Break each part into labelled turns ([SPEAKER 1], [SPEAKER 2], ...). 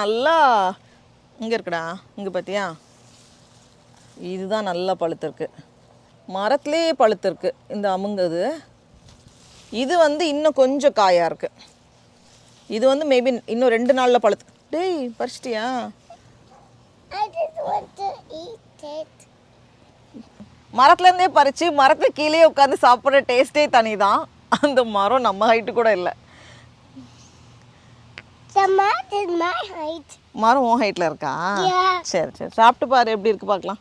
[SPEAKER 1] நல்லா இங்கே இருக்குடா, இங்கே பார்த்தியா, இதுதான் நல்லா பழுத்திருக்கு. மரத்துலேயே பழுத்திருக்கு இந்த அமுங்குது. இது வந்து இன்னும் கொஞ்சம் காயாக இருக்குது. இது வந்து மேபி இன்னும் 2 நாளில் பழுத்து. டேய் பறிச்சிட்டியா? மரத்துலேருந்தே பறித்து மரத்து கீழே உட்காந்து சாப்பிட்ற டேஸ்ட்டே தனி தான். அந்த மரம் நம்ம ஹைட்டு கூட இல்லை. மரம் உன் ஹைட்டில் இருக்கா? சரி சரி, சாப்பிட்டு பாரு எப்படி இருக்கு பார்க்கலாம்.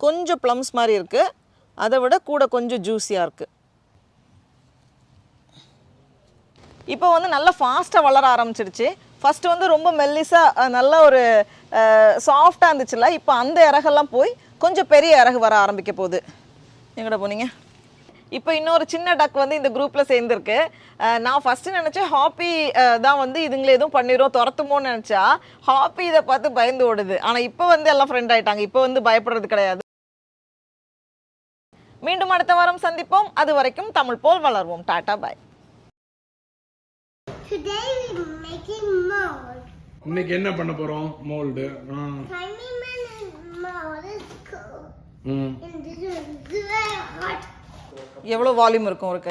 [SPEAKER 1] கொஞ்சம் ப்ளம்ஸ் மாதிரி இருக்குது, அதை விட கூட கொஞ்சம் ஜூஸியாக இருக்குது. இப்போ வந்து நல்லா ஃபாஸ்ட்டாக வளர ஆரம்பிச்சிடுச்சு. ஃபஸ்ட்டு வந்து ரொம்ப மெல்லிஸாக நல்ல ஒரு சாஃப்டாக இருந்துச்சுல்ல, இப்போ அந்த இறகெல்லாம் போய் கொஞ்சம் பெரிய இறகு வர ஆரம்பிக்க போகுது. எங்கட போனீங்க? இப்போ இன்னொரு சின்ன டக் வந்து இந்த குரூப்பில் சேர்ந்துருக்கு. நான் ஃபஸ்ட்டு நினச்சேன் ஹாப்பி தான் வந்து இதுங்களை எதுவும் பண்ணிடும் துரத்துமோன்னு நினச்சா, ஹாப்பி இதை பார்த்து பயந்து ஓடுது. ஆனால் இப்போ வந்து எல்லாம் ஃப்ரெண்ட் ஆகிட்டாங்க. இப்போ வந்து பயப்படுறது கிடையாது. மீண்டும் அடுத்த வாரம் சந்திப்போம். அது வரைக்கும் தமிழ் போல் வளர்வோம். டாடா பாய்.
[SPEAKER 2] Today we're making mold.
[SPEAKER 3] இன்னைக்கு என்ன பண்ண போறோம்? Mould.
[SPEAKER 2] Tiny mold is cool. And this is very hot.
[SPEAKER 1] எவ்வளோ வால்யூம் இருக்கும் ஒரு